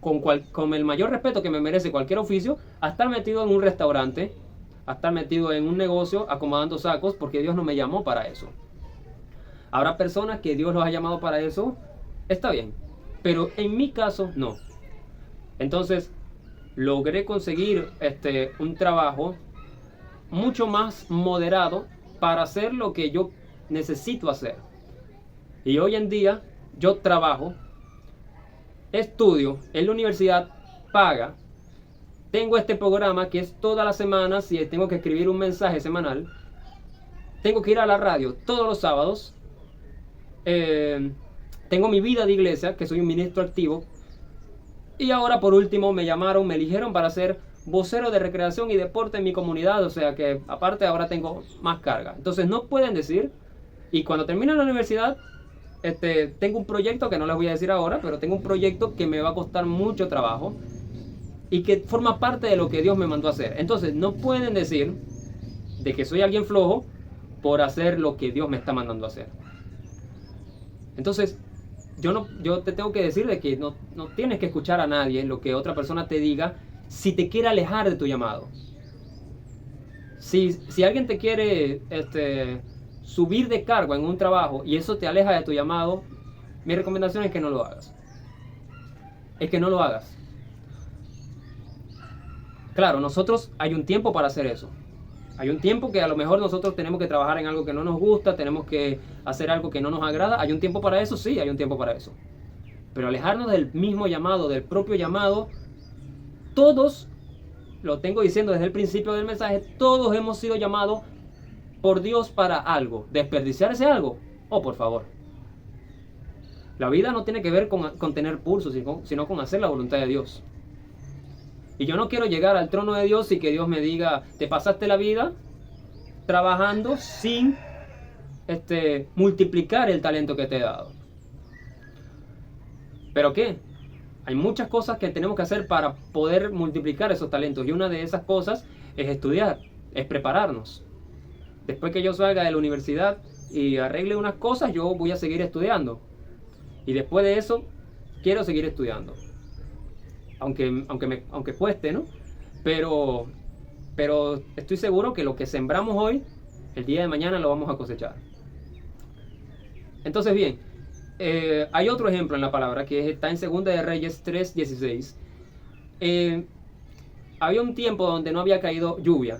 con el mayor respeto que me merece cualquier oficio, a estar metido en un restaurante, a estar metido en un negocio acomodando sacos, porque Dios no me llamó para eso. Habrá personas que Dios los ha llamado para eso, está bien, pero en mi caso no. Entonces logré conseguir un trabajo mucho más moderado para hacer lo que yo necesito hacer. Y hoy en día yo trabajo, estudio en la universidad, paga, tengo este programa que es toda la semana. Si tengo que escribir un mensaje semanal, tengo que ir a la radio todos los sábados. Tengo mi vida de iglesia, que soy un ministro activo. Y ahora por último me eligieron para ser vocero de recreación y deporte en mi comunidad. O sea que aparte ahora tengo más carga. Entonces no pueden decir, y cuando termine la universidad, tengo un proyecto que no les voy a decir ahora, pero tengo un proyecto que me va a costar mucho trabajo y que forma parte de lo que Dios me mandó a hacer. Entonces no pueden decir de que soy alguien flojo por hacer lo que Dios me está mandando a hacer. Entonces yo te tengo que decir de que no tienes que escuchar a nadie lo que otra persona te diga si te quiere alejar de tu llamado. Si alguien te quiere subir de cargo en un trabajo y eso te aleja de tu llamado, mi recomendación es que no lo hagas. Es que no lo hagas. Claro, hay un tiempo para hacer eso. Hay un tiempo que a lo mejor nosotros tenemos que trabajar en algo que no nos gusta, tenemos que hacer algo que no nos agrada. ¿Hay un tiempo para eso? Sí, hay un tiempo para eso. Pero alejarnos del mismo llamado, del propio llamado, todos, lo tengo diciendo desde el principio del mensaje, todos hemos sido llamados por Dios para algo. ¿Desperdiciar ese algo? Oh, por favor. La vida no tiene que ver con tener pulsos, sino con hacer la voluntad de Dios. Y yo no quiero llegar al trono de Dios y que Dios me diga, te pasaste la vida trabajando sin multiplicar el talento que te he dado. ¿Pero qué? Hay muchas cosas que tenemos que hacer para poder multiplicar esos talentos. Y una de esas cosas es estudiar, es prepararnos. Después que yo salga de la universidad y arregle unas cosas, yo voy a seguir estudiando. Y después de eso, quiero seguir estudiando. Aunque cueste, ¿no? Pero estoy seguro que lo que sembramos hoy, el día de mañana lo vamos a cosechar. Entonces, bien, hay otro ejemplo en la palabra que está en 2 de Reyes 3:16. Había un tiempo donde no había caído lluvia.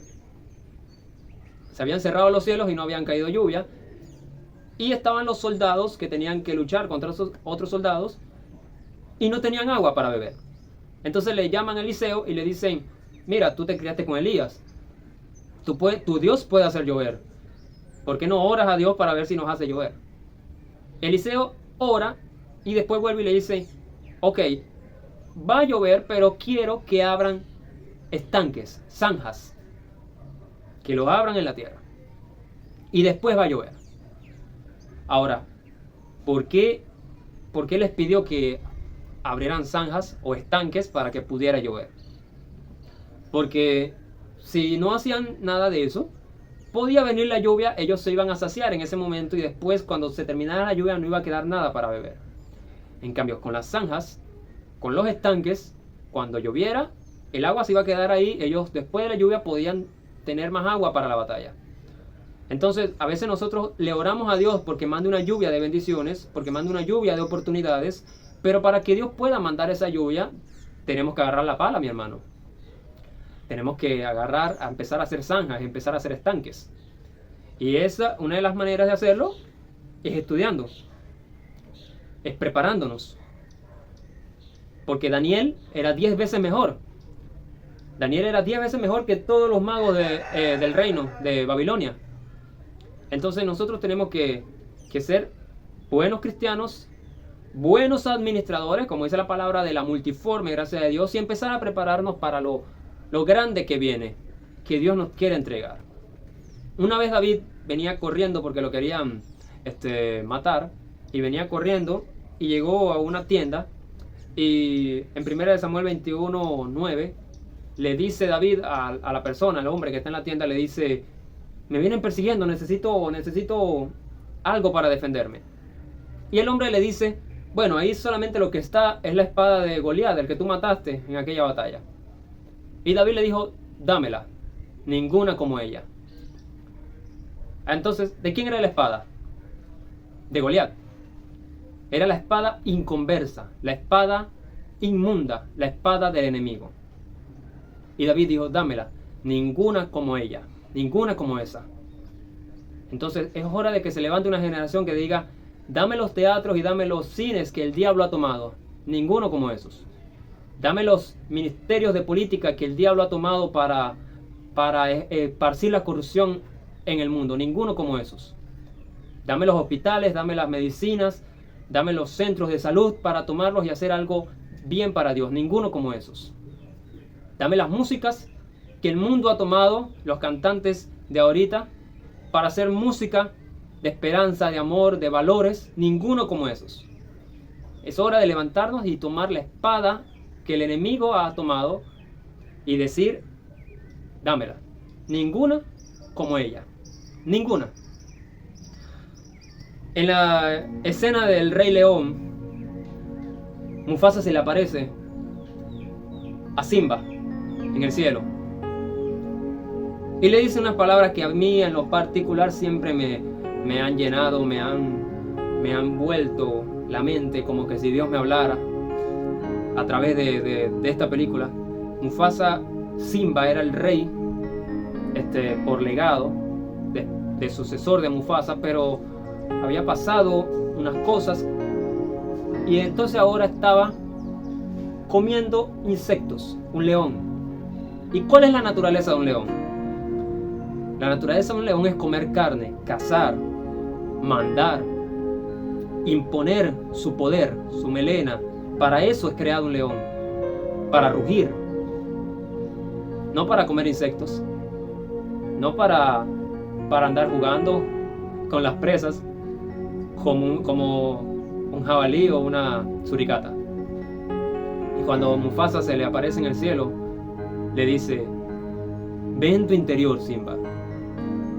Se habían cerrado los cielos y no habían caído lluvia. Y estaban los soldados que tenían que luchar contra esos otros soldados y no tenían agua para beber. Entonces le llaman a Eliseo y le dicen, mira, tú te criaste con Elías. Tu Dios puede hacer llover. ¿Por qué no oras a Dios para ver si nos hace llover? Eliseo ora y después vuelve y le dice, ok, va a llover, pero quiero que abran estanques, zanjas, que lo abran en la tierra. Y después va a llover. Ahora, ¿por qué les pidió que abrieran zanjas o estanques para que pudiera llover? Porque si no hacían nada de eso, podía venir la lluvia, ellos se iban a saciar en ese momento y después cuando se terminara la lluvia no iba a quedar nada para beber. En cambio, con las zanjas, con los estanques, cuando lloviera, el agua se iba a quedar ahí, ellos después de la lluvia podían tener más agua para la batalla. Entonces, a veces nosotros le oramos a Dios porque mande una lluvia de bendiciones, porque mande una lluvia de oportunidades, pero para que Dios pueda mandar esa lluvia, tenemos que agarrar la pala, mi hermano. Tenemos que empezar a hacer zanjas, empezar a hacer estanques. Y una de las maneras de hacerlo es estudiando, es preparándonos. Porque Daniel era 10 veces mejor. Daniel era 10 veces mejor que todos los magos del reino de Babilonia. Entonces nosotros tenemos que ser buenos cristianos, buenos administradores, como dice la palabra, de la multiforme gracia de Dios, y empezar a prepararnos para lo grande que viene, que Dios nos quiere entregar. Una vez David venía corriendo porque lo querían matar, y venía corriendo y llegó a una tienda, y en 1 Samuel 21:9 le dice David a la persona, al hombre que está en la tienda, le dice, Me vienen persiguiendo, necesito algo para defenderme. Y el hombre le dice, bueno, ahí solamente lo que está es la espada de Goliat, el que tú mataste en aquella batalla. Y David le dijo, dámela, ninguna como ella. Entonces, ¿de quién era la espada? De Goliat. Era la espada inconversa, la espada inmunda, la espada del enemigo. Y David dijo, dámela, ninguna como ella, ninguna como esa. Entonces es hora de que se levante una generación que diga, dame los teatros y dame los cines que el diablo ha tomado, ninguno como esos. Dame los ministerios de política que el diablo ha tomado para esparcir la corrupción en el mundo, ninguno como esos. Dame los hospitales, dame las medicinas, dame los centros de salud para tomarlos y hacer algo bien para Dios, ninguno como esos. Dame las músicas que el mundo ha tomado, los cantantes de ahorita, para hacer música de esperanza, de amor, de valores, ninguno como esos. Es hora de levantarnos y tomar la espada que el enemigo ha tomado y decir, dámela, ninguna como ella, ninguna. En la escena del Rey León, Mufasa se le aparece a Simba en el cielo y le dice unas palabras que a mí en lo particular siempre me han llenado, me han vuelto la mente como que si Dios me hablara a través de esta película. Mufasa, Simba era el rey por legado de sucesor de Mufasa, pero había pasado unas cosas y entonces ahora estaba comiendo insectos, un león. ¿Y cuál es la naturaleza de un león? La naturaleza de un león es comer carne, cazar, mandar, imponer su poder, su melena. Para eso es creado un león, para rugir, no para comer insectos, no para andar jugando con las presas como un jabalí o una suricata. Y cuando Mufasa se le aparece en el cielo, le dice, ve en tu interior, Simba,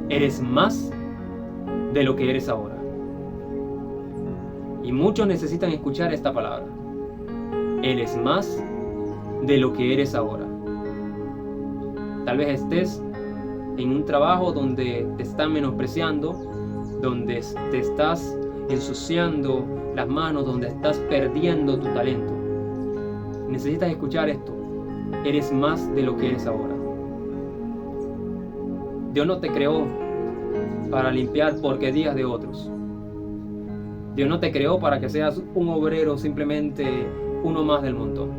eres más de lo que eres ahora. Y muchos necesitan escuchar esta palabra. Eres más de lo que eres ahora. Tal vez estés en un trabajo donde te están menospreciando, donde te estás ensuciando las manos, donde estás perdiendo tu talento. Necesitas escuchar esto. Eres más de lo que eres ahora. Dios no te creó para limpiar porquerías de otros. Dios no te creó para que seas un obrero, simplemente uno más del montón.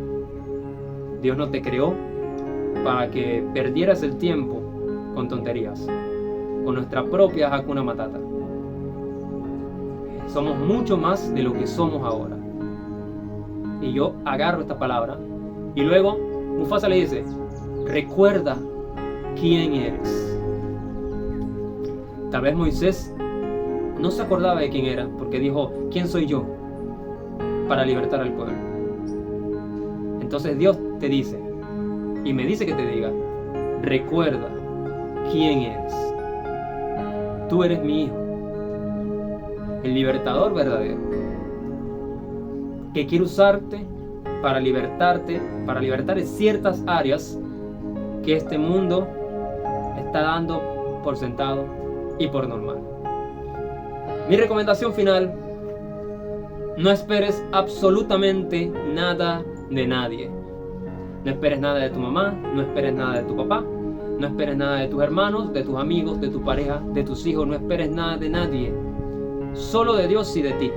Dios no te creó para que perdieras el tiempo con tonterías, con nuestra propia Hakuna Matata. Somos mucho más de lo que somos ahora. Y yo agarro esta palabra y luego Mufasa le dice, recuerda quién eres. Tal vez Moisés no se acordaba de quién era, porque dijo, ¿quién soy yo para libertar al pueblo? Entonces Dios te dice, y me dice que te diga, recuerda quién eres. Tú eres mi hijo, el libertador verdadero, que quiere usarte para libertarte, para libertar en ciertas áreas que este mundo está dando por sentado y por normal. Mi recomendación final, no esperes absolutamente nada de nadie. No esperes nada de tu mamá, no esperes nada de tu papá, no esperes nada de tus hermanos, de tus amigos, de tu pareja, de tus hijos, no esperes nada de nadie. Solo de Dios y de ti.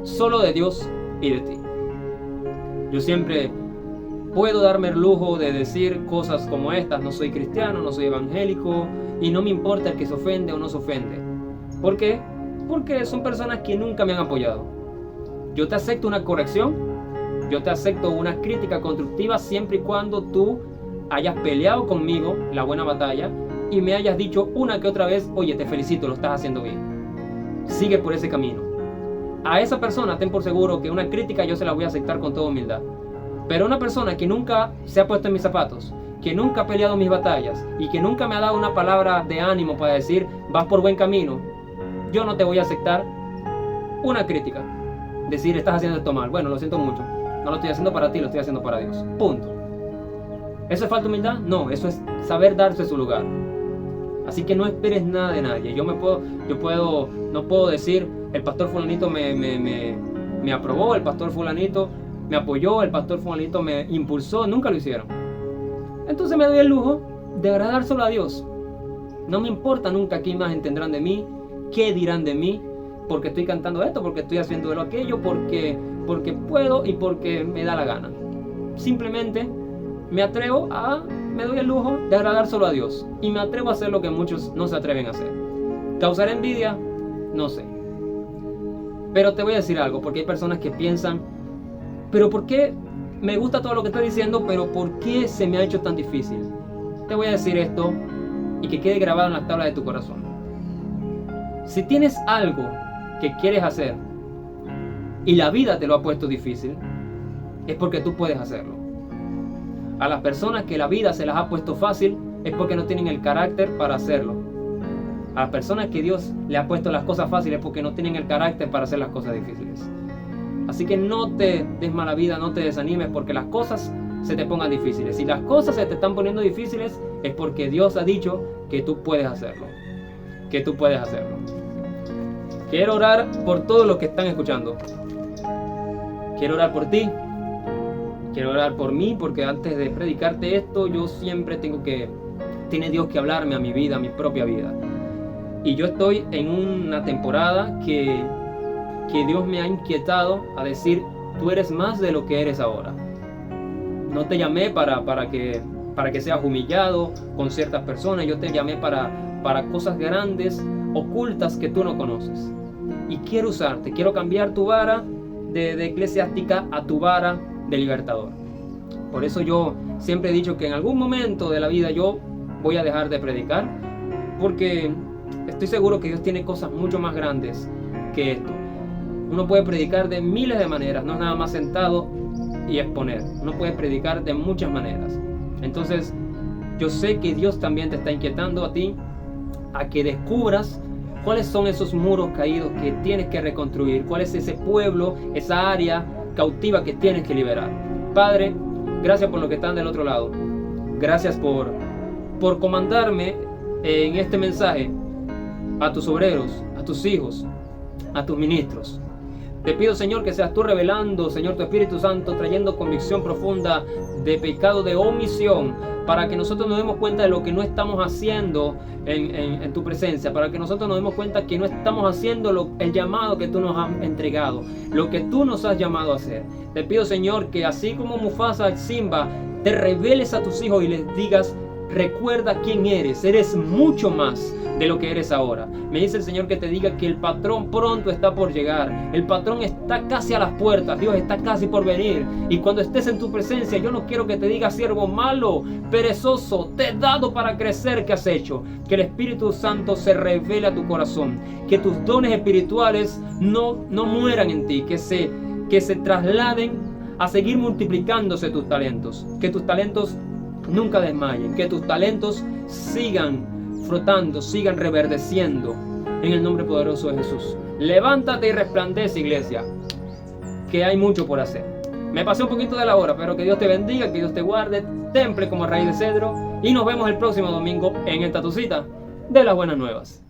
Solo de Dios y de ti. Yo siempre puedo darme el lujo de decir cosas como estas, no soy cristiano, no soy evangélico, y no me importa el que se ofende o no se ofende. ¿Por qué? Porque son personas que nunca me han apoyado. Yo te acepto una corrección, yo te acepto una crítica constructiva siempre y cuando tú hayas peleado conmigo la buena batalla y me hayas dicho una que otra vez, oye, te felicito, lo estás haciendo bien. Sigue por ese camino. A esa persona ten por seguro que una crítica yo se la voy a aceptar con toda humildad. Pero una persona que nunca se ha puesto en mis zapatos, que nunca ha peleado mis batallas y que nunca me ha dado una palabra de ánimo para decir, vas por buen camino, yo no te voy a aceptar una crítica. Decir, estás haciendo esto mal. Bueno, lo siento mucho. No lo estoy haciendo para ti, lo estoy haciendo para Dios. Punto. ¿Eso es falta de humildad? No, eso es saber darse su lugar. Así que no esperes nada de nadie. No puedo decir, el pastor fulanito me aprobó, el pastor fulanito me apoyó, el pastor fulanito me impulsó. Nunca lo hicieron. Entonces me doy el lujo de agradárselo a Dios. No me importa nunca qué imagen tendrán de mí, qué dirán de mí, porque estoy cantando esto, porque estoy haciendo aquello, porque puedo y porque me da la gana. Simplemente me doy el lujo de agradárselo a Dios. Y me atrevo a hacer lo que muchos no se atreven a hacer. ¿Causar envidia? No sé. Pero te voy a decir algo, porque hay personas que piensan, pero ¿por qué me gusta todo lo que estoy diciendo, pero por qué se me ha hecho tan difícil? Te voy a decir esto y que quede grabado en las tablas de tu corazón. Si tienes algo que quieres hacer y la vida te lo ha puesto difícil, es porque tú puedes hacerlo. A las personas que la vida se las ha puesto fácil es porque no tienen el carácter para hacerlo. A las personas que Dios le ha puesto las cosas fáciles es porque no tienen el carácter para hacer las cosas difíciles. Así que no te des mala vida, no te desanimes porque las cosas se te pongan difíciles. Si las cosas se te están poniendo difíciles es porque Dios ha dicho que tú puedes hacerlo. Que tú puedes hacerlo. Quiero orar por todos los que están escuchando. Quiero orar por ti. Quiero orar por mí, porque antes de predicarte esto, yo siempre tiene Dios que hablarme a mi vida, a mi propia vida. Y yo estoy en una temporada que Dios me ha inquietado a decir, tú eres más de lo que eres ahora. No te llamé para que seas humillado con ciertas personas, yo te llamé para cosas grandes, ocultas que tú no conoces. Y quiero usarte, quiero cambiar tu vara de eclesiástica a tu vara de libertador. Por eso yo siempre he dicho que en algún momento de la vida yo voy a dejar de predicar, porque estoy seguro que Dios tiene cosas mucho más grandes que esto. Uno puede predicar de miles de maneras, no es nada más sentado y exponer. Uno puede predicar de muchas maneras. Entonces yo sé que Dios también te está inquietando a ti a que descubras cuáles son esos muros caídos que tienes que reconstruir, cuál es ese pueblo, esa área cautiva que tienes que liberar. Padre, gracias por los que están del otro lado. Gracias por comandarme en este mensaje a tus obreros, a tus hijos, a tus ministros. Te pido, Señor, que seas tú revelando, Señor, tu Espíritu Santo, trayendo convicción profunda de pecado de omisión, para que nosotros nos demos cuenta de lo que no estamos haciendo en tu presencia, para que nosotros nos demos cuenta que no estamos haciendo el llamado que tú nos has entregado, lo que tú nos has llamado a hacer. Te pido, Señor, que así como Mufasa, Simba, te reveles a tus hijos y les digas, recuerda quién eres mucho más de lo que eres ahora. Me dice el Señor que te diga que el patrón pronto está por llegar, el patrón está casi a las puertas, Dios está casi por venir, y cuando estés en tu presencia yo no quiero que te diga siervo malo, perezoso, te he dado para crecer, ¿qué has hecho? Que el Espíritu Santo se revele a tu corazón, que tus dones espirituales no mueran en ti, que se trasladen a seguir multiplicándose tus talentos, que tus talentos nunca desmayen, que tus talentos sigan frotando, sigan reverdeciendo en el nombre poderoso de Jesús. Levántate y resplandece, iglesia, que hay mucho por hacer. Me pasé un poquito de la hora, pero que Dios te bendiga, que Dios te guarde, temple como raíz de cedro, y nos vemos el próximo domingo en esta tu cita de las buenas nuevas.